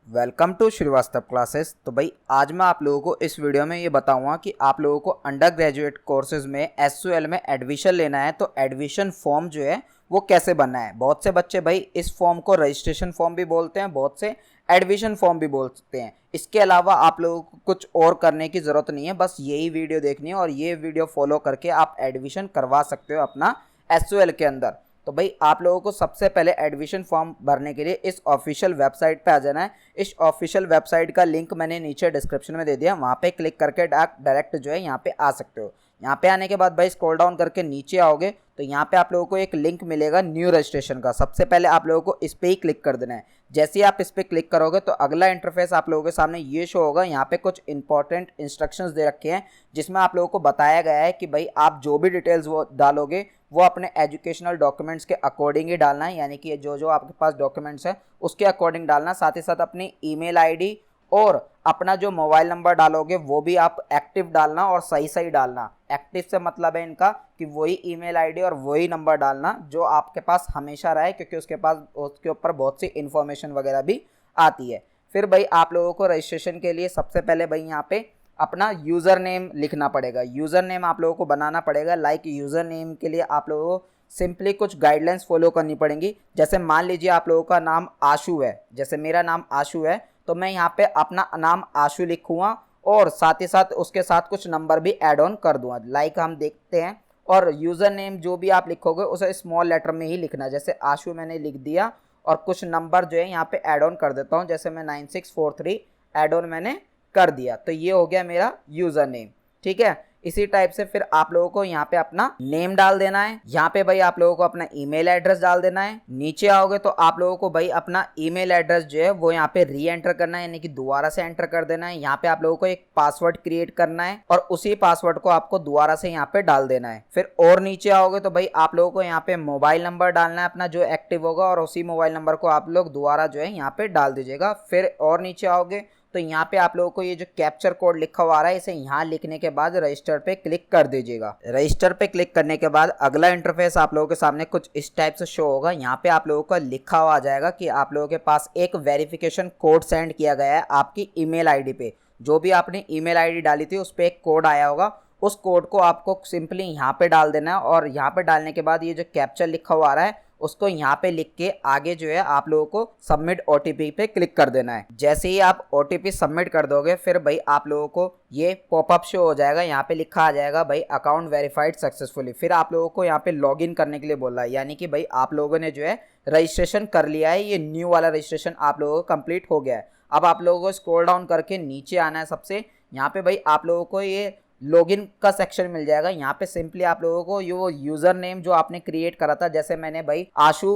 Welcome to Srivastava classes. तो भाई आज मैं आप लोगों को इस वीडियो में ये बताऊंगा कि आप लोगों को अंडर ग्रेजुएट कोर्सेज में एसयूएल में एडमिशन लेना है तो एडमिशन फॉर्म जो है वो कैसे बनना है। बहुत से बच्चे भाई इस फॉर्म को रजिस्ट्रेशन फॉर्म भी बोलते हैं, बहुत से एडमिशन फॉर्म भी बोलते हैं। इसके अलावा आप लोगों को कुछ और करने की ज़रूरत नहीं है, बस यही वीडियो देखनी है और ये वीडियो फॉलो करके आप एडमिशन करवा सकते हो अपना एसयूएल के अंदर। तो भाई आप लोगों को सबसे पहले एडमिशन फॉर्म भरने के लिए इस ऑफिशियल वेबसाइट पे आ जाना है। इस ऑफिशियल वेबसाइट का लिंक मैंने नीचे डिस्क्रिप्शन में दे दिया, वहाँ पे क्लिक करके डायरेक्ट जो है यहाँ पे आ सकते हो। यहाँ पे आने के बाद भाई स्क्रॉल डाउन करके नीचे आओगे तो यहाँ पे आप लोगों को एक लिंक मिलेगा न्यू रजिस्ट्रेशन का। सबसे पहले आप लोगों को इस पर ही क्लिक कर देना है। जैसे ही आप इस पर क्लिक करोगे तो अगला इंटरफेस आप लोगों के सामने ये शो होगा। यहाँ पे कुछ इंपॉर्टेंट इंस्ट्रक्शंस दे रखे हैं जिसमें आप लोगों को बताया गया है कि भाई आप जो भी डिटेल्स वो डालोगे वो अपने एजुकेशनल डॉक्यूमेंट्स के अकॉर्डिंग ही डालना है, यानी कि जो जो आपके पास डॉक्यूमेंट्स है उसके अकॉर्डिंग डालना। साथ ही साथ अपनी ईमेल आईडी और अपना जो मोबाइल नंबर डालोगे वो भी आप एक्टिव डालना और सही सही डालना। एक्टिव से मतलब है इनका कि वही ईमेल आईडी और वही नंबर डालना जो आपके पास हमेशा रहे, क्योंकि उसके ऊपर बहुत सी इंफॉर्मेशन वगैरह भी आती है। फिर भाई आप लोगों को रजिस्ट्रेशन के लिए सबसे पहले भाई यहाँ पे अपना यूज़र नेम लिखना पड़ेगा। यूज़र नेम आप लोगों को बनाना पड़ेगा। लाइक यूज़र नेम के लिए आप लोगों को सिंपली कुछ गाइडलाइंस फॉलो करनी पड़ेंगी। जैसे मान लीजिए आप लोगों का नाम आशु है, जैसे मेरा नाम आशु है तो मैं यहाँ पे अपना नाम आशु लिखूँगा और साथ ही साथ उसके साथ कुछ नंबर भी ऐड ऑन कर दूँगा। लाइक हम देखते हैं। और यूज़र नेम जो भी आप लिखोगे उसे स्मॉल लेटर में ही लिखना। जैसे आशु मैंने लिख दिया और कुछ नंबर जो है यहाँ पे ऐड ऑन कर देता हूँ। जैसे मैं 9643 ऐड ऑन मैंने कर दिया तो ये हो गया मेरा यूज़र नेम। ठीक है, इसी टाइप से फिर आप लोगों को यहाँ पे अपना नेम डाल देना है। यहाँ पे भाई आप लोगों को अपना ईमेल एड्रेस डाल देना है। नीचे आओगे तो आप लोगों को भाई अपना ईमेल एड्रेस जो है वो यहाँ पे री एंटर करना है, यानी कि दोबारा से एंटर कर देना है। यहाँ पे आप लोगों को एक पासवर्ड क्रिएट करना है और उसी पासवर्ड को आपको दोबारा से यहाँ पे डाल देना है। फिर और नीचे आओगे तो भाई आप लोगों को यहाँ पे मोबाइल नंबर डालना है अपना जो एक्टिव होगा और उसी मोबाइल नंबर को आप लोग दोबारा जो है यहाँ पे डाल दीजिएगा। फिर और नीचे आओगे तो यहाँ पे आप लोगों को ये जो कैप्चर कोड लिखा हुआ आ रहा है इसे यहाँ लिखने के बाद रजिस्टर पे क्लिक कर दीजिएगा। रजिस्टर पे क्लिक करने के बाद अगला इंटरफेस आप लोगों के सामने कुछ इस टाइप से शो होगा। यहाँ पे आप लोगों का लिखा हुआ आ जाएगा कि आप लोगों के पास एक वेरिफिकेशन कोड सेंड किया गया है आपकी ईमेल आईडी पे। जो भी आपने ईमेल आईडी डाली थी उस पर एक कोड आया होगा, उस कोड को आपको सिंपली यहाँ पे डाल देना है और यहाँ पे डालने के बाद ये जो कैप्चर लिखा हुआ आ रहा है उसको यहाँ पे लिख के आगे जो है आप लोगों को सबमिट ओटीपी पे क्लिक कर देना है। जैसे ही आप ओटीपी सबमिट कर दोगे फिर भाई आप लोगों को ये पॉपअप शो हो जाएगा। यहाँ पे लिखा आ जाएगा भाई अकाउंट वेरीफाइड सक्सेसफुली। फिर आप लोगों को यहाँ पे लॉगिन करने के लिए बोल रहा है, यानी कि भाई आप लोगों ने जो है रजिस्ट्रेशन कर लिया है। ये न्यू वाला रजिस्ट्रेशन आप लोगों को कंप्लीट हो गया है। अब आप लोगों को स्क्रॉल डाउन करके नीचे आना है। सबसे यहाँ पे भाई आप लोगों को ये लॉगिन का सेक्शन मिल जाएगा। यहाँ पे सिंपली आप लोगों को ये यूज़र नेम जो आपने क्रिएट करा था, जैसे मैंने भाई आशु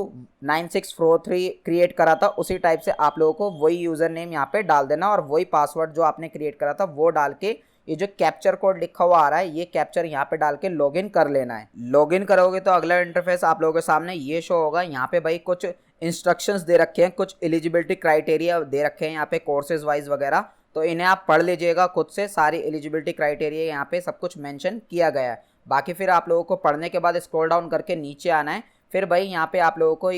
9643 क्रिएट करा था उसी टाइप से आप लोगों को वही यूज़र नेम यहाँ पे डाल देना और वही पासवर्ड जो आपने क्रिएट करा था वो डाल के ये जो कैप्चर कोड लिखा हुआ आ रहा है ये कैप्चर यहाँ पे डाल के लॉगिन कर लेना है। लॉगिन करोगे तो अगला इंटरफेस आप लोगों के सामने ये शो होगा। यहाँ पे भाई कुछ इंस्ट्रक्शंस दे रखे हैं, कुछ एलिजिबिलिटी क्राइटेरिया दे रखे हैं यहाँ पे कोर्सेज वाइज वगैरह, तो इन्हें आप पढ़ लीजिएगा खुद से। सारी एलिजिबिलिटी क्राइटेरिया यहाँ पे सब कुछ मेंशन किया गया है। बाकी फिर आप लोगों को पढ़ने के बाद स्क्रॉल डाउन करके नीचे आना है। फिर भाई यहाँ पे आप लोगों को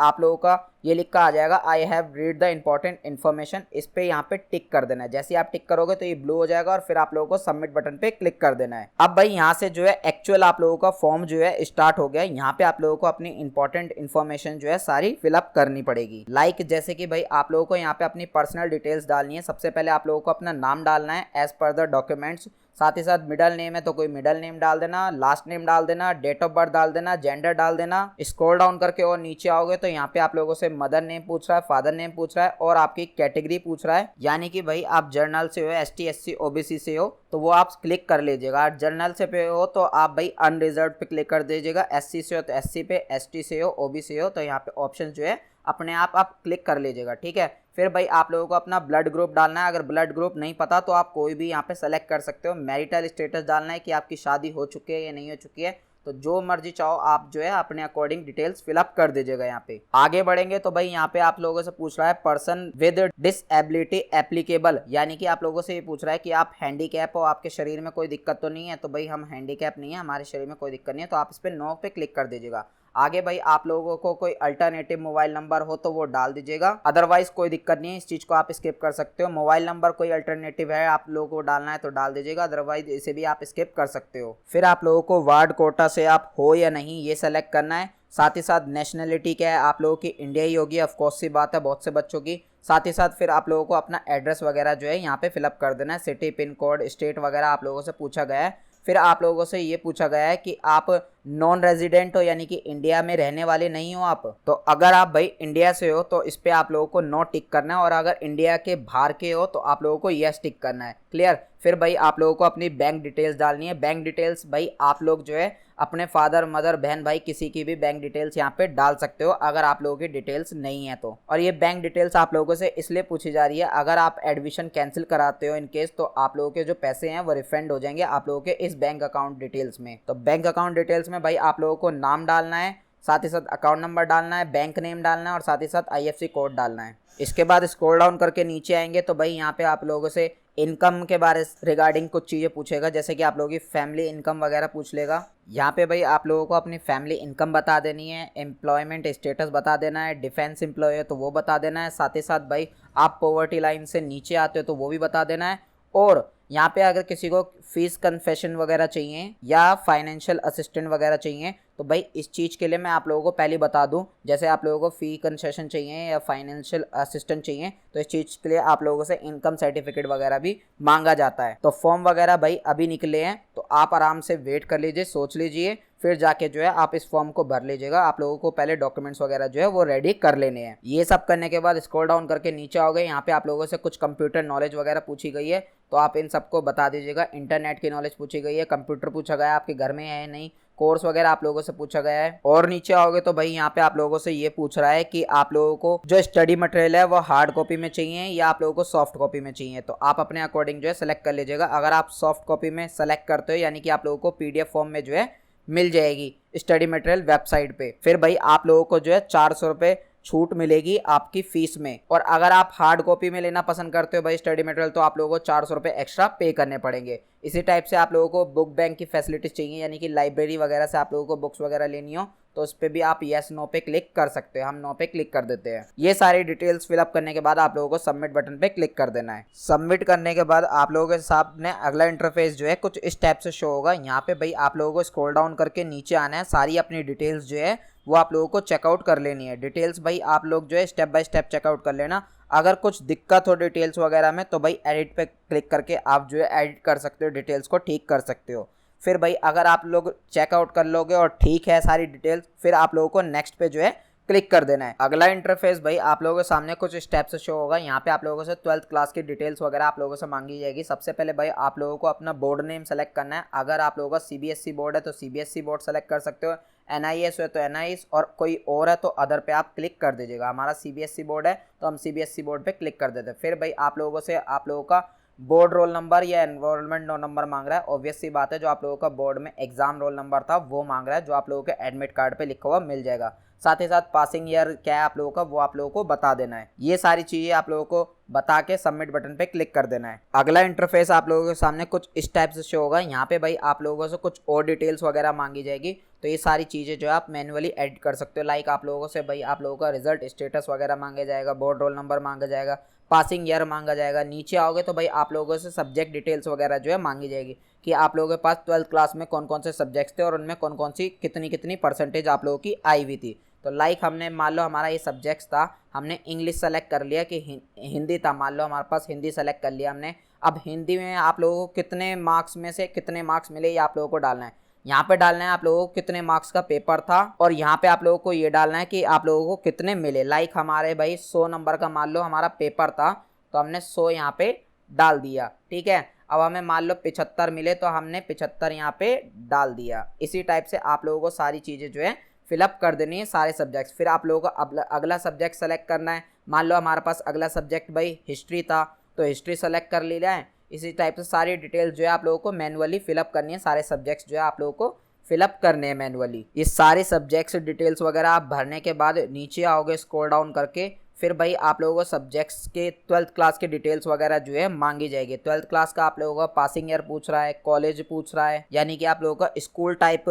आप लोगों का ये लिखा आ जाएगा I have read the important information. इस पे यहाँ पे टिक कर देना है। जैसे ही आप टिक करोगे तो ये ब्लू हो जाएगा और फिर आप लोगों को सबमिट बटन पे क्लिक कर देना है। अब भाई यहाँ से जो है एक्चुअल आप लोगों का फॉर्म जो है स्टार्ट हो गया है। यहाँ पे आप लोगों को अपनी इंपॉर्टेंट इन्फॉर्मेशन जो है सारी फिलअप करनी पड़ेगी। लाइक जैसे कि भाई आप लोगों को यहाँ पे अपनी पर्सनल डिटेल्स डालनी है। सबसे पहले आप लोगों को अपना नाम डालना है एज पर द डॉक्यूमेंट्स। साथ ही साथ मिडल नेम है तो कोई मिडल नेम डाल देना, लास्ट नेम डाल देना, डेट ऑफ बर्थ डाल देना, जेंडर डाल देना। स्क्रॉल डाउन करके और नीचे आओगे तो यहाँ पे आप लोगों से मदर नेम पूछ रहा है, फादर नेम पूछ रहा है और आपकी कैटेगरी पूछ रहा है, यानी कि भाई आप जर्नल से हो, एसटी एससी ओबीसी से हो तो वो आप क्लिक कर लीजिएगा। जर्नल से पे हो तो आप भाई अनरिजर्व पे क्लिक कर दीजिएगा। एससी से हो तो एससी पे, एसटी से हो, ओबीसी हो तो यहाँ पे ऑप्शन जो है अपने आप क्लिक कर लीजिएगा। ठीक है, फिर भाई आप लोगों को अपना ब्लड ग्रुप डालना है। अगर ब्लड ग्रुप नहीं पता तो आप कोई भी यहाँ पे सेलेक्ट कर सकते हो। मैरिटल स्टेटस डालना है कि आपकी शादी हो चुकी है या नहीं हो चुकी है, तो जो मर्जी चाहो आप जो है अपने अकॉर्डिंग डिटेल्स फिलअप कर दीजिएगा। यहाँ पे आगे बढ़ेंगे तो भाई यहाँ पे आप लोगों से पूछ रहा है पर्सन विद डिसएबिलिटी एप्लीकेबल, यानी कि आप लोगों से ये पूछ रहा है कि आप हैंडीकैप हो, आपके शरीर में कोई दिक्कत तो नहीं है। तो भाई हम हैंडीकैप नहीं है, हमारे शरीर में कोई दिक्कत नहीं है, तो आप इस पर नो पे क्लिक कर दीजिएगा। आगे भाई आप लोगों को कोई अल्टरनेटिव मोबाइल नंबर हो तो वो डाल दीजिएगा, अदरवाइज कोई दिक्कत नहीं है, इस चीज को आप स्किप कर सकते हो। मोबाइल नंबर कोई अल्टरनेटिव है आप लोगों को डालना है तो डाल दीजिएगा, अदरवाइज इसे भी आप स्किप कर सकते हो। फिर आप लोगों को वार्ड कोटा से आप हो या नहीं ये सेलेक्ट करना है। साथ ही साथ नेशनलिटी क्या है, आप लोगों की इंडिया ही होगी, ऑफकोर्स सी बात है बहुत से बच्चों की। साथ ही साथ फिर आप लोगों को अपना एड्रेस वगैरह जो है यहाँ पे फिलअप कर देना है, सिटी, पिन कोड, स्टेट वगैरह आप लोगों से पूछा गया है। फिर आप लोगों से ये पूछा गया है कि आप नॉन रेजिडेंट हो, यानी कि इंडिया में रहने वाले नहीं हो आप। तो अगर आप भाई इंडिया से हो तो इस पे आप लोगों को नो टिक करना है, और अगर इंडिया के बाहर के हो तो आप लोगों को यस टिक करना है। क्लियर। फिर भाई आप लोगों को अपनी बैंक डिटेल्स डालनी है। बैंक डिटेल्स भाई आप लोग जो है अपने फादर, मदर, बहन, भाई किसी की भी बैंक डिटेल्स यहाँ पे डाल सकते हो अगर आप लोगों की डिटेल्स नहीं है तो। और ये बैंक डिटेल्स आप लोगों से इसलिए पूछी जा रही है, अगर आप एडमिशन कैंसिल कराते हो इन केस, तो आप लोगों के जो पैसे हैं वो रिफंड हो जाएंगे आप लोगों के इस बैंक अकाउंट डिटेल्स में। तो बैंक अकाउंट डिटेल्स में भाई आप लोगों को नाम डालना है, साथ ही साथ अकाउंट नंबर डालना है, बैंक नेम डालना है, और साथ ही साथ IFSC कोड डालना है। इसके बाद स्क्रॉल डाउन करके नीचे आएंगे तो भाई यहाँ पे आप लोगों से इनकम के बारे रिगार्डिंग कुछ चीज़ें पूछेगा, जैसे कि आप लोगों की फैमिली इनकम वगैरह पूछ लेगा। यहाँ पे भाई आप लोगों को अपनी फैमिली इनकम बता देनी है, एम्प्लॉयमेंट स्टेटस बता देना है, डिफेंस एम्प्लॉय है तो वो बता देना है, साथ ही साथ भाई आप पॉवर्टी लाइन से नीचे आते हो तो वो भी बता देना है। और यहाँ पे अगर किसी को फीस कन्फेशन वगैरह चाहिए या फाइनेंशियल असिस्टेंट वगैरह चाहिए तो भाई इस चीज़ के लिए मैं आप लोगों को पहले बता दूं, जैसे आप लोगों को फ़ी कंसेशन चाहिए या फाइनेंशियल असिस्टेंट चाहिए तो इस चीज़ के लिए आप लोगों से इनकम सर्टिफिकेट वगैरह भी मांगा जाता है। तो फॉर्म वगैरह भाई अभी निकले हैं तो आप आराम से वेट कर लीजिए, सोच लीजिए, फिर जाके जो है आप इस फॉर्म को भर लीजिएगा। आप लोगों को पहले डॉक्यूमेंट्स वगैरह जो है वो रेडी कर लेने हैं। ये सब करने के बाद स्क्रॉल डाउन करके नीचे आओगे, यहाँ पे आप लोगों से कुछ कंप्यूटर नॉलेज वगैरह पूछी गई है तो आप इन सबको बता दीजिएगा। इंटरनेट की नॉलेज पूछी गई है, कंप्यूटर पूछा गया है आपके घर में है या नहीं, कोर्स वगैरह आप लोगों से पूछा गया है। और नीचे आओगे तो भाई यहाँ पे आप लोगों से ये पूछ रहा है कि आप लोगों को जो स्टडी मटेरियल है वो हार्ड कॉपी में चाहिए या आप लोगों को सॉफ्ट कॉपी में चाहिए, तो आप अपने अकॉर्डिंग जो है सेलेक्ट कर लीजिएगा। अगर आप सॉफ्ट कॉपी में सेलेक्ट करते हो यानी कि आप लोगों को PDF फॉर्म में जो है मिल जाएगी स्टडी मटेरियल वेबसाइट पे, फिर भाई आप लोगों को जो है 400 रुपये छूट मिलेगी आपकी फीस में। और अगर आप हार्ड कॉपी में लेना पसंद करते हो भाई स्टडी मटेरियल तो आप लोगों को 400 रुपये एक्स्ट्रा पे करने पड़ेंगे। इसी टाइप से आप लोगों को बुक बैंक की फैसिलिटीज चाहिए, यानी कि लाइब्रेरी वगैरह से आप लोगों को बुक्स वगैरह लेनी हो तो उस पर भी आप येस नो पे क्लिक कर सकते हो। हम नो पे क्लिक कर देते हैं। ये सारी डिटेल्स फिलअप करने के बाद आप लोगों को सबमिट बटन पे क्लिक कर देना है। सबमिट करने के बाद आप लोगों के सामने अगला इंटरफेस जो है कुछ इस टाइप से शो होगा। यहाँ पे भाई आप लोगों को स्क्रॉल डाउन करके नीचे आना है, सारी अपनी डिटेल्स जो है वो आप लोगों को चेकआउट कर लेनी है। डिटेल्स भाई आप लोग जो है स्टेप बाय स्टेप चेकआउट कर लेना। अगर कुछ दिक्कत हो डिटेल्स वगैरह में तो भाई एडिट पे क्लिक करके आप जो है एडिट कर सकते हो, डिटेल्स को ठीक कर सकते हो। फिर भाई अगर आप लोग चेकआउट कर लोगे और ठीक है सारी डिटेल्स, फिर आप लोगों को नेक्स्ट पे जो है क्लिक कर देना है। अगला इंटरफेस भाई आप लोगों के सामने कुछ स्टेप्स शो होगा। यहाँ पे आप लोगों से 12th क्लास की डिटेल्स वगैरह आप लोगों से मांगी जाएगी। सबसे पहले भाई आप लोगों को अपना बोर्ड नेम सेलेक्ट करना है। अगर आप लोगों का CBSE बोर्ड है तो CBSE बोर्ड सेलेक्ट कर सकते हो, NIS है तो NIS, और कोई और है तो अदर पे आप क्लिक कर दीजिएगा। हमारा CBSE बोर्ड है तो हम CBSE बोर्ड पे क्लिक कर देते हैं। फिर भाई आप लोगों से आप लोगों का बोर्ड रोल नंबर या एनरोलमेंट नंबर मांग रहा है। ऑब्वियस सी बात है, जो आप लोगों का बोर्ड में एग्जाम रोल नंबर था वो मांग रहा है, जो आप लोगों के एडमिट कार्ड पे लिखा हुआ मिल जाएगा। साथ ही साथ पासिंग ईयर क्या है आप लोगों का वो आप लोगों को बता देना है। ये सारी चीजें आप लोगों को बता के सबमिट बटन पे क्लिक कर देना है। अगला इंटरफेस आप लोगों के सामने कुछ इस टाइप से शो होगा। यहाँ पे भाई आप लोगों से कुछ और डिटेल्स वगैरह मांगी जाएगी, तो ये सारी चीज़ें जो है आप मैन्युअली एडिट कर सकते हो। लाइक आप लोगों से भाई आप लोगों का रिजल्ट स्टेटस वगैरह मांगा जाएगा, बोर्ड रोल नंबर मांगा जाएगा, पासिंग ईयर मांगा जाएगा। नीचे आओगे तो भाई आप लोगों से सब्जेक्ट डिटेल्स वगैरह जो है मांगी जाएगी कि आप लोगों के पास 12th क्लास में कौन कौन से सब्जेक्ट्स थे और उनमें कौन कौन सी कितनी कितनी परसेंटेज आप लोगों की आई हुई थी। तो लाइक हमने मान लो हमारा ये सब्जेक्ट्स था, हमने इंग्लिश सेलेक्ट कर लिया कि हिंदी था, मान लो हमारे पास हिंदी सेलेक्ट कर लिया हमने। अब हिंदी में आप लोगों को कितने मार्क्स में से कितने मार्क्स मिले ये आप लोगों को डालना है। यहाँ पे डालना है आप लोगों को कितने मार्क्स का पेपर था, और यहाँ पे आप लोगों को ये डालना है कि आप लोगों को कितने मिले। लाइक हमारे भाई 100 नंबर का मान लो हमारा पेपर था तो हमने 100 यहाँ पे डाल दिया, ठीक है। अब हमें मान लो 75 मिले तो हमने 75 यहाँ पे डाल दिया। इसी टाइप से आप लोगों को सारी चीज़ें जो है फिलअप कर देनी है, सारे सब्जेक्ट्स। फिर आप लोगों को अगला सब्जेक्ट सेलेक्ट करना है। मान लो हमारे पास अगला सब्जेक्ट भाई हिस्ट्री था तो हिस्ट्री सेलेक्ट कर लिया है। इसी टाइप से सारी डिटेल्स जो है आप लोगों को मैनुअली फिलअप करनी है। सारे सब्जेक्ट्स जो है आप लोगों को फिलअप करने हैं मैनुअली। ये सारे सब्जेक्ट्स डिटेल्स वगैरह आप भरने के बाद नीचे आओगे स्क्रॉल डाउन करके, फिर भाई आप लोगों को सब्जेक्ट्स के 12th क्लास के डिटेल्स वगैरह जो है मांगी जाएगी। 12th क्लास का आप लोगों का पासिंग ईयर पूछ रहा है, कॉलेज पूछ रहा है, यानी कि आप लोगों का स्कूल टाइप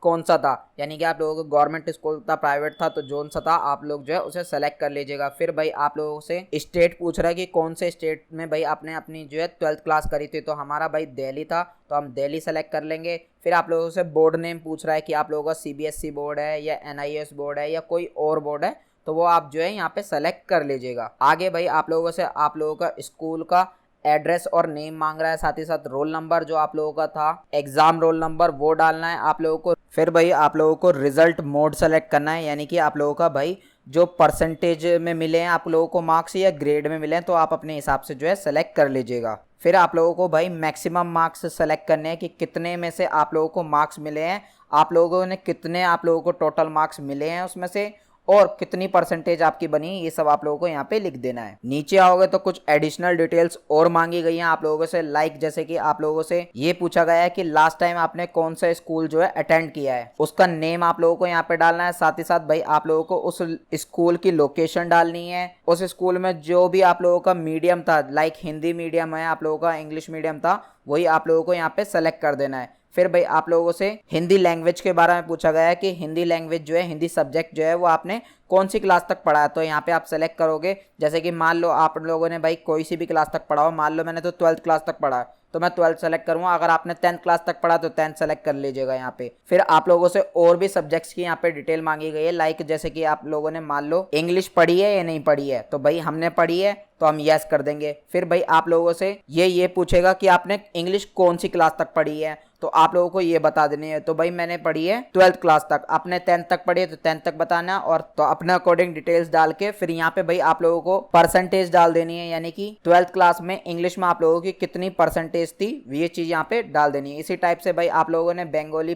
कौन सा था, यानी कि आप लोगों को गवर्नमेंट स्कूल था, प्राइवेट था, तो जोन सा था आप लोग जो है उसे सेलेक्ट कर लीजिएगा। फिर भाई आप लोगों से स्टेट पूछ रहा है कि कौन से स्टेट में भाई आपने अपनी जो है 12th क्लास करी थी, तो हमारा भाई दिल्ली था, तो हम दिल्ली सेलेक्ट कर लेंगे। फिर आप लोगों से बोर्ड नेम पूछ रहा है कि आप लोगों का सीबीएसई बोर्ड है या एनआईएस बोर्ड है या कोई और बोर्ड है, तो वो आप जो है यहाँ पे सेलेक्ट कर लीजिएगा। आगे भाई आप लोगों से आप लोगों का स्कूल का एड्रेस और नेम मांग रहा है, साथ ही साथ रोल नंबर जो आप लोगों का था, एग्जाम रोल नंबर वो डालना है आप लोगों को। फिर भाई आप लोगों को रिजल्ट मोड सेलेक्ट करना है, यानी कि आप लोगों का भाई जो परसेंटेज में मिले हैं आप लोगों को मार्क्स या ग्रेड में मिले हैं, तो आप अपने हिसाब से जो है सेलेक्ट कर लीजिएगा। फिर आप लोगों को भाई मैक्सिमम मार्क्स सेलेक्ट करने हैं कि कितने में से आप लोगों को मार्क्स मिले हैं, आप लोगों ने कितने आप लोगों को टोटल मार्क्स मिले हैं उसमें से, और कितनी परसेंटेज आपकी बनी, ये सब आप लोगों को यहाँ पे लिख देना है। नीचे आओगे तो कुछ एडिशनल डिटेल्स और मांगी गई हैं आप लोगों से, लाइक जैसे कि आप लोगों से ये पूछा गया है कि लास्ट टाइम आपने कौन सा स्कूल जो है अटेंड किया है, उसका नेम आप लोगों को यहाँ पे डालना है। साथ ही साथ भाई आप लोगों को उस स्कूल की लोकेशन डालनी है, उस स्कूल में जो भी आप लोगों का मीडियम था, लाइक हिंदी मीडियम है, आप लोगों का इंग्लिश मीडियम था, वही आप लोगों को यहाँ पे सेलेक्ट कर देना है। फिर भाई आप लोगों से हिंदी लैंग्वेज के बारे में पूछा गया है कि हिंदी लैंग्वेज जो है, हिंदी सब्जेक्ट जो है वो आपने कौन सी क्लास तक पढ़ा है, तो यहाँ पे आप सेलेक्ट करोगे। जैसे कि मान लो आप लोगों ने भाई कोई सी भी क्लास तक पढ़ा हो, मान लो मैंने तो 12th क्लास तक पढ़ा है, तो मैं 12th सेलेक्ट करूँगा। अगर आपने 10th क्लास तक पढ़ा तो 10th सेलेक्ट कर लीजिएगा यहाँ पे। फिर आप लोगों से और भी सब्जेक्ट्स की यहाँ पे डिटेल मांगी गई है, लाइक जैसे कि आप लोगों ने मान लो इंग्लिश पढ़ी है या नहीं पढ़ी है, तो भाई हमने पढ़ी है तो हम यस कर देंगे। फिर भाई आप लोगों से ये पूछेगा कि आपने इंग्लिश कौन सी क्लास तक पढ़ी है, तो आप लोगों को ये बता देनी है। तो भाई मैंने पढ़ी है 12th क्लास तक, आपने 10th तक पढ़ी है तो 10th तक बताना, और तो अपने अकॉर्डिंग डिटेल्स डाल के फिर यहाँ पे भाई आप लोगों को परसेंटेज डाल देनी है, यानी कि 12th क्लास में इंग्लिश में आप लोगों की कितनी परसेंटेज थी, ये चीज यहाँ पे डाल देनी है। इसी टाइप से भाई आप लोगों ने बंगाली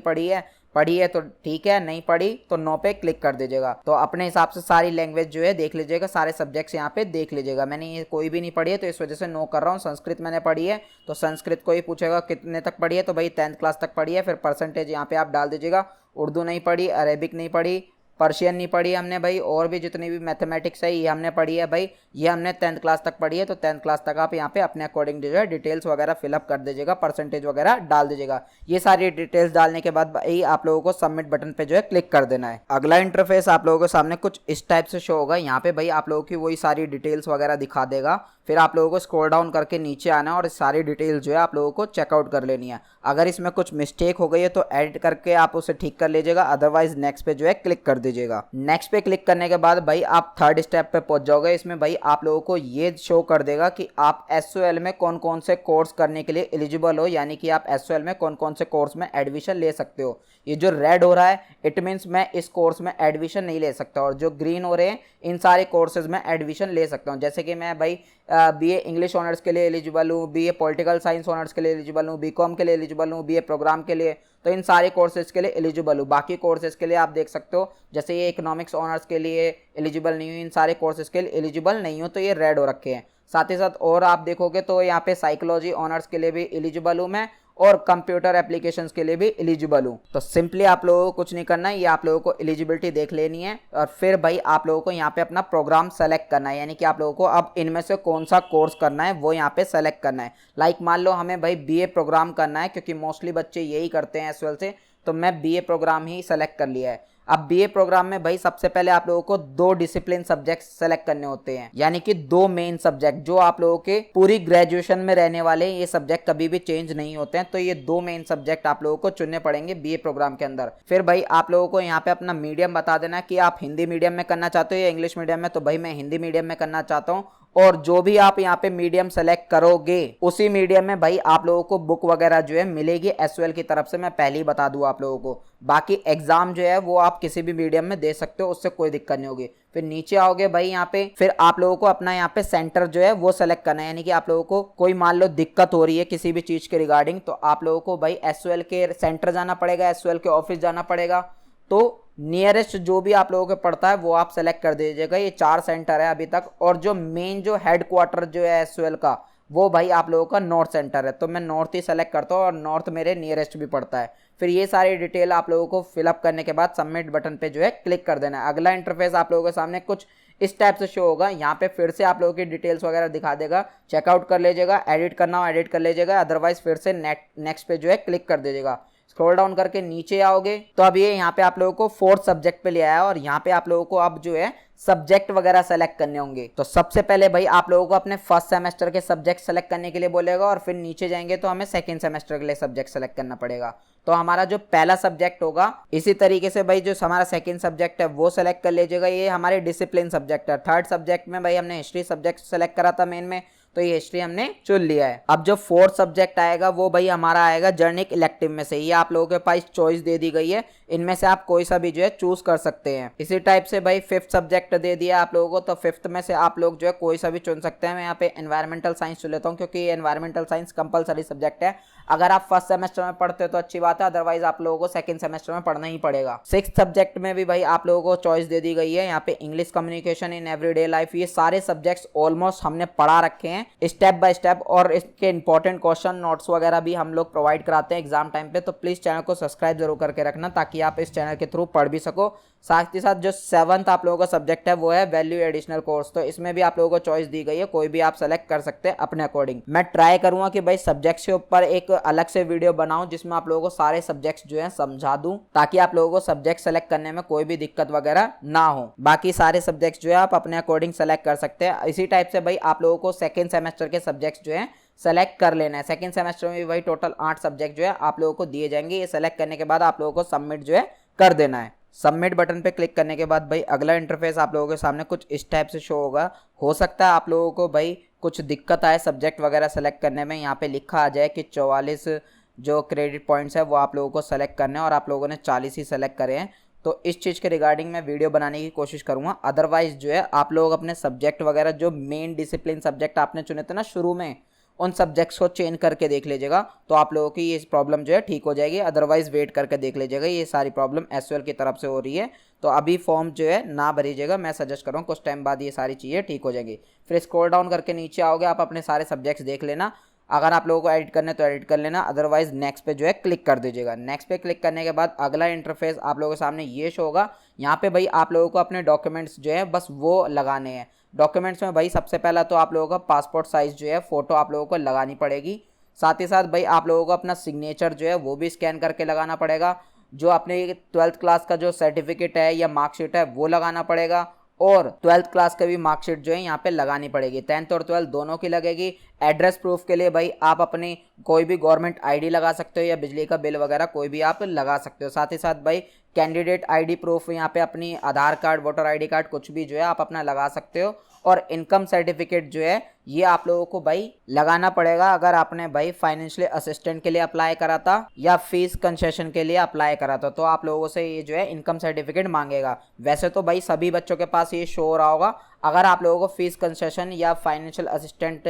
पढ़ी है तो ठीक है, नहीं पढ़ी तो नो पे क्लिक कर दीजिएगा। तो अपने हिसाब से सारी लैंग्वेज जो है देख लीजिएगा, सारे सब्जेक्ट्स यहाँ पे देख लीजिएगा। मैंने ये कोई भी नहीं पढ़ी है तो इस वजह से नो कर रहा हूँ। संस्कृत मैंने पढ़ी है तो संस्कृत को ही पूछेगा कितने तक पढ़ी है, तो भाई 10th क्लास तक पढ़ी है, फिर परसेंटेज यहाँ पे आप डाल दीजिएगा। उर्दू नहीं पढ़ी, अरेबिक नहीं पढ़ी, पर्शियन नहीं पढ़ी हमने भाई, और भी जितनी भी मैथमेटिक्स है ये हमने पढ़ी है भाई, ये हमने 10th क्लास तक पढ़ी है, तो 10th क्लास तक आप यहाँ पे अपने अकॉर्डिंग जो है डिटेल्स वगैरह फिलअप कर दीजिएगा, परसेंटेज वगैरह डाल दीजिएगा। ये सारी डिटेल्स डालने के बाद भाई आप लोगों को सबमिट बटन पे जो है क्लिक कर देना है। अगला इंटरफेस आप लोगों के सामने कुछ इस टाइप से शो होगा। यहाँ पे भाई आप लोगों की वही सारी डिटेल्स वगैरह दिखा देगा। फिर आप लोगों को स्क्रॉल डाउन करके नीचे आना है और सारी डिटेल्स जो है आप लोगों को चेकआउट कर लेनी है। अगर इसमें कुछ मिस्टेक हो गई है तो एडिट करके आप उसे ठीक कर लीजिएगा, अदरवाइज नेक्स्ट पे जो है क्लिक कर दीजिएगा। नेक्स्ट पे क्लिक करने के बाद भाई आप थर्ड स्टेप पे पहुंच जाओगे। इसमें भाई आप लोगों को ये शो कर देगा कि आप एसओएल में कौन कौन से कोर्स करने के लिए एलिजिबल हो, यानी कि आप एसओएल में कौन कौन से कोर्स में एडमिशन ले सकते हो। ये जो रेड हो रहा है इट मीन्स मैं इस कोर्स में एडमिशन नहीं ले सकता, और जो ग्रीन हो रहे हैं इन सारे कोर्सेज में एडमिशन ले सकता हूँ। जैसे कि मैं भाई बीए इंग्लिश ऑनर्स के लिए एलिजिबल हूँ, बीए पॉलिटिकल साइंस ऑनर्स के लिए एलिजिबल हूँ, बीकॉम के लिए एलिजिबल हूँ, बीए प्रोग्राम के लिए, तो इन सारे कोर्सेज के लिए एलिजिबल हूँ। बाकी कोर्सेज के लिए आप देख सकते हो, जैसे ये इकोनॉमिक्स ऑनर्स के लिए एलिजिबल नहीं हूँ, इन सारे कोर्सेज के लिए एलिजिबल नहीं हूँ, तो ये रेड हो रखे हैं। साथ ही साथ और आप देखोगे तो यहाँ पे साइकोलॉजी ऑनर्स के लिए भी एलिजिबल हूँ मैं, और कंप्यूटर एप्लीकेशंस के लिए भी एलिजिबल हूँ। तो सिंपली आप लोगों को कुछ नहीं करना है, ये आप लोगों को एलिजिबिलिटी देख लेनी है, और फिर भाई आप लोगों को यहाँ पे अपना प्रोग्राम सेलेक्ट करना है, यानी कि आप लोगों को अब इनमें से कौन सा कोर्स करना है वो यहाँ पे सेलेक्ट करना है। लाइक मान लो हमें भाई बीए प्रोग्राम करना है, क्योंकि मोस्टली बच्चे यही करते हैं एसएल से, तो मैं बीए प्रोग्राम ही सेलेक्ट कर लिया है। अब बीए प्रोग्राम में भाई सबसे पहले आप लोगों को 2 डिसिप्लिन सब्जेक्ट सेलेक्ट करने होते हैं, यानी कि 2 मेन सब्जेक्ट जो आप लोगों के पूरी ग्रेजुएशन में रहने वाले, ये सब्जेक्ट कभी भी चेंज नहीं होते हैं, तो ये 2 मेन सब्जेक्ट आप लोगों को चुनने पड़ेंगे बीए प्रोग्राम के अंदर। फिर भाई आप लोगों को यहाँ पे अपना मीडियम बता देना कि आप हिंदी मीडियम में करना चाहते हो या इंग्लिश मीडियम में, तो भाई मैं हिंदी मीडियम में करना चाहता हूँ। और जो भी आप यहाँ पे मीडियम सेलेक्ट करोगे उसी मीडियम में भाई आप लोगों को बुक वगैरह जो है मिलेगी एसओएल की तरफ से, मैं पहले ही बता दूं आप लोगों को। बाकी एग्जाम जो है वो आप किसी भी मीडियम में दे सकते हो, उससे कोई दिक्कत नहीं होगी। फिर नीचे आओगे भाई यहाँ पे, फिर आप लोगों को अपना यहाँ पे सेंटर जो है वो सेलेक्ट करना है, यानी कि आप लोगों को कोई मान लो दिक्कत हो रही है किसी भी चीज के रिगार्डिंग, तो आप लोगों को भाई एसओएल के सेंटर जाना पड़ेगा, एसओएल के ऑफिस जाना पड़ेगा। तो नियरेस्ट जो भी आप लोगों को पड़ता है वो आप सेलेक्ट कर दीजिएगा। ये 4 सेंटर है अभी तक, और जो मेन जो हेडक्वार्टर जो है एसओएल का वो भाई आप लोगों का नॉर्थ सेंटर है, तो मैं नॉर्थ ही सेलेक्ट करता हूँ, और नॉर्थ मेरे नियरेस्ट भी पड़ता है। फिर ये सारी डिटेल आप लोगों को फिलअप करने के बाद सबमिट बटन पे जो है क्लिक कर देना है। अगला इंटरफेस आप लोगों के सामने कुछ इस टाइप से शो होगा। यहाँ पे फिर से आप लोगों की डिटेल्स वगैरह दिखा देगा, चेकआउट कर लीजिएगा, एडिट करना हो एडिट कर लीजिएगा, अदरवाइज फिर से नेक्स्ट पे जो है क्लिक कर दीजिएगा। स्क्रॉल डाउन करके नीचे आओगे तो अब ये यहाँ पे आप लोगों को फोर्थ सब्जेक्ट पे ले आया और यहाँ पे आप लोगों को अब जो है सब्जेक्ट वगैरह सेलेक्ट करने होंगे। तो सबसे पहले भाई आप लोगों को अपने फर्स्ट सेमेस्टर के सब्जेक्ट सेलेक्ट करने के लिए बोलेगा और फिर नीचे जाएंगे तो हमें सेकंड सेमेस्टर के लिए सब्जेक्ट सेलेक्ट करना पड़ेगा। तो हमारा जो पहला सब्जेक्ट होगा इसी तरीके से भाई जो हमारा सेकंड सब्जेक्ट है वो सेलेक्ट कर लीजिएगा। ये हमारे डिसिप्लिन सब्जेक्ट है। थर्ड सब्जेक्ट में भाई हमने हिस्ट्री सब्जेक्ट सेलेक्ट करा था मेन में, तो ये हिस्ट्री हमने चुन लिया है। अब जो फोर्थ सब्जेक्ट आएगा वो भाई हमारा आएगा जर्निक इलेक्टिव में से। ये आप लोगों के पास चॉइस दे दी गई है, इनमें से आप कोई सा भी जो है चूज कर सकते हैं। इसी टाइप से भाई फिफ्थ सब्जेक्ट दे दिया आप लोगों को, तो फिफ्थ में से आप लोग जो है कोई सा भी चुन सकते हैं। मैं यहाँ पे एनवायरमेंटल साइंस चुन लेता हूँ क्योंकि ये एनवायरमेंटल साइंस कंपलसरी सब्जेक्ट है। अगर आप फर्स्ट सेमेस्टर में पढ़ते हो तो अच्छी बात है, अदरवाइज आप लोगों को सेकंड सेमेस्टर में पढ़ना ही पड़ेगा। सिक्स्थ सब्जेक्ट में भी भाई आप लोगों को चॉइस दे दी गई है। यहाँ पे English communication in everyday life, ये सारे सब्जेक्ट्स ऑलमोस्ट हमने पढ़ा रखे हैं स्टेप बाय स्टेप, और इसके इंपॉर्टेंट क्वेश्चन नोट्स वगैरह भी हम लोग प्रोवाइड कराते हैं एग्जाम टाइम पे। तो प्लीज चैनल को सब्सक्राइब जरूर करके रखना ताकि आप इस चैनल के थ्रू पढ़ भी सको। साथ ही साथ जो सेवंथ आप लोगों का सब्जेक्ट है वो है वैल्यू एडिशनल कोर्स, तो इसमें भी आप लोगों को चॉइस दी गई है, कोई भी आप सेलेक्ट कर सकते हैं अपने अकॉर्डिंग। मैं ट्राई करूंगा कि भाई सब्जेक्ट्स के ऊपर एक अलग से वीडियो बनाऊं जिसमें आप लोगों को सारे सब्जेक्ट्स जो है समझा दूं ताकि आप लोगों को सब्जेक्ट सेलेक्ट करने में कोई भी दिक्कत वगैरह ना हो। बाकी सारे सब्जेक्ट्स जो है आप अपने अकॉर्डिंग सेलेक्ट कर सकते हैं। इसी टाइप से भाई आप लोगों को सेकेंड सेमेस्टर के सब्जेक्ट्स जो है सेलेक्ट कर लेना है। सेकंड सेमेस्टर में भी वही टोटल 8 सब्जेक्ट जो है आप लोगों को दिए जाएंगे। ये सेलेक्ट करने के बाद आप लोगों को सबमिट जो है कर देना है। सबमिट बटन पे क्लिक करने के बाद भाई अगला इंटरफेस आप लोगों के सामने कुछ इस टाइप से शो होगा। हो सकता है आप लोगों को भाई कुछ दिक्कत आए सब्जेक्ट वगैरह सेलेक्ट करने में। यहाँ पे लिखा आ जाए कि 44 जो क्रेडिट पॉइंट्स है वो आप लोगों को सेलेक्ट करने हैं और आप लोगों ने 40 ही सेलेक्ट करे हैं। तो इस चीज़ के रिगार्डिंग मैं वीडियो बनाने की कोशिश करूँगा। अदरवाइज जो है आप लोग अपने सब्जेक्ट वगैरह जो मेन डिसिप्लिन सब्जेक्ट आपने चुने थे ना शुरू में, उन सब्जेक्ट्स को चेंज करके देख लीजिएगा तो आप लोगों की ये प्रॉब्लम जो है ठीक हो जाएगी। अदरवाइज वेट करके देख लीजिएगा, ये सारी प्रॉब्लम एसयूएल की तरफ से हो रही है। तो अभी फॉर्म जो है ना भरीजिएगा, मैं सजेस्ट कर रहा हूँ, कुछ टाइम बाद ये सारी चीज़ें ठीक हो जाएंगी। फिर स्क्रॉल डाउन करके नीचे आओगे, आप अपने सारे सब्जेक्ट्स देख लेना। अगर आप लोगों को एडिट करने तो एडिट कर लेना, अदरवाइज नेक्स्ट पे जो है क्लिक कर दीजिएगा। नेक्स्ट पे क्लिक करने के बाद अगला इंटरफेस आप लोगों के सामने ये शो होगा। यहाँ पे भाई आप लोगों को अपने डॉक्यूमेंट्स जो है बस वो लगाने हैं। डॉक्यूमेंट्स में भाई सबसे पहला तो आप लोगों का पासपोर्ट साइज जो है फोटो आप लोगों को लगानी पड़ेगी। साथ ही साथ भाई आप लोगों को अपना सिग्नेचर जो है वो भी स्कैन करके लगाना पड़ेगा। जो अपने 12th क्लास का जो सर्टिफिकेट है या मार्कशीट है वो लगाना पड़ेगा, और 12th क्लास का भी मार्कशीट जो है यहाँ पे लगानी पड़ेगी। 10th और 12th दोनों की लगेगी। एड्रेस प्रूफ के लिए भाई आप अपनी कोई भी गवर्नमेंट आईडी लगा सकते हो या बिजली का बिल वगैरह कोई भी आप लगा सकते हो। साथ ही साथ भाई कैंडिडेट आईडी प्रूफ यहाँ पे अपनी आधार कार्ड, वोटर आईडी कार्ड कुछ भी जो है आप अपना लगा सकते हो। और इनकम सर्टिफिकेट जो है ये आप लोगों को भाई लगाना पड़ेगा अगर आपने भाई फाइनेंशियल असिस्टेंट के लिए अप्लाई करा था या फीस कंसेशन के लिए अप्लाई करा था, तो आप लोगों से ये जो है इनकम सर्टिफिकेट मांगेगा। वैसे तो भाई सभी बच्चों के पास ये शो हो रहा होगा। अगर आप लोगों को फीस कंसेशन या फाइनेंशियल असिस्टेंट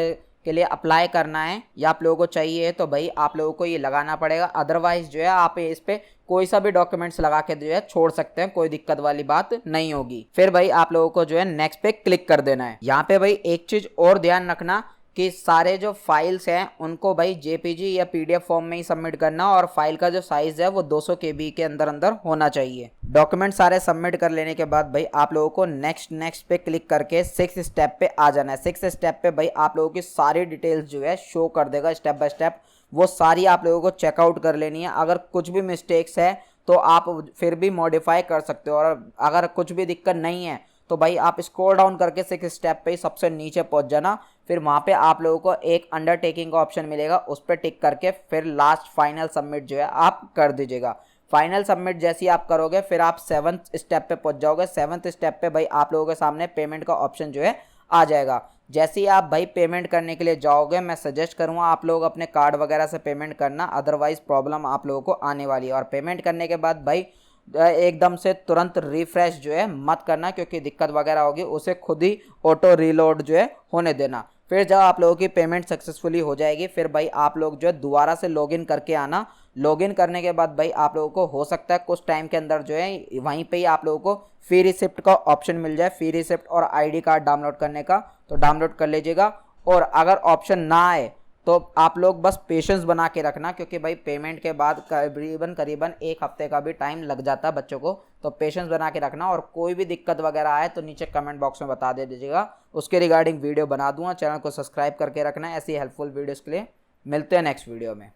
के लिए अप्लाई करना है या आप लोगों को चाहिए तो भाई आप लोगों को ये लगाना पड़ेगा। अदरवाइज जो है आप इस पे कोई सा भी डॉक्यूमेंट्स लगा के जो है छोड़ सकते हैं, कोई दिक्कत वाली बात नहीं होगी। फिर भाई आप लोगों को जो है नेक्स्ट पे क्लिक कर देना है। यहाँ पे भाई एक चीज और ध्यान रखना कि सारे जो फाइल्स हैं उनको भाई जेपीजी या पीडीएफ फॉर्म में ही सबमिट करना, और फाइल का जो साइज है वो 200 KB के अंदर होना चाहिए। डॉक्यूमेंट सारे सबमिट कर लेने के बाद भाई आप लोगों को नेक्स्ट पे क्लिक करके 6th स्टेप पे आ जाना है। 6th स्टेप पे भाई आप लोगों की सारी डिटेल्स जो है शो कर देगा स्टेप बाय स्टेप। वो सारी आप लोगों को चेकआउट कर लेनी है। अगर कुछ भी मिस्टेक्स है तो आप फिर भी मॉडिफाई कर सकते हो, और अगर कुछ भी दिक्कत नहीं है तो भाई आप स्क्रॉल डाउन करके 6th स्टेप पे ही सबसे नीचे पहुंच जाना। फिर वहां पे आप लोगों को एक अंडरटेकिंग का ऑप्शन मिलेगा, उस पर टिक करके फिर लास्ट फाइनल सबमिट जो है आप कर दीजिएगा। फाइनल सबमिट जैसे ही आप करोगे फिर आप 7th स्टेप पे पहुंच जाओगे। 7th स्टेप पे भाई आप लोगों के सामने पेमेंट का ऑप्शन जो है आ जाएगा। जैसे ही आप भाई पेमेंट करने के लिए जाओगे मैं सजेस्ट करूंगा आप लोग अपने कार्ड वगैरह से पेमेंट करना, अदरवाइज प्रॉब्लम आप लोगों को आने वाली है। और पेमेंट करने के बाद भाई एकदम से तुरंत रिफ्रेश जो है मत करना, क्योंकि दिक्कत वगैरह होगी, उसे खुद ही ऑटो रीलोड जो है होने देना। फिर जब आप लोगों की पेमेंट सक्सेसफुली हो जाएगी फिर भाई आप लोग जो है दोबारा से लॉगिन करके आना। लॉगिन करने के बाद भाई आप लोगों को हो सकता है कुछ टाइम के अंदर जो है वहीं पे ही आप लोगों को फ्री रिसिप्ट का ऑप्शन मिल जाए। फ्री रिसिप्ट और आईडी कार्ड डाउनलोड करने का, तो डाउनलोड कर लीजिएगा। और अगर ऑप्शन ना आए तो आप लोग बस पेशेंस बना के रखना, क्योंकि भाई पेमेंट के बाद करीबन 1 हफ्ते का भी टाइम लग जाता है बच्चों को। तो पेशेंस बना के रखना, और कोई भी दिक्कत वगैरह आए तो नीचे कमेंट बॉक्स में बता दे दीजिएगा, उसके रिगार्डिंग वीडियो बना दूंगा। चैनल को सब्सक्राइब करके रखना है ऐसी हेल्पफुल वीडियोस के लिए। मिलते हैं नेक्स्ट वीडियो में।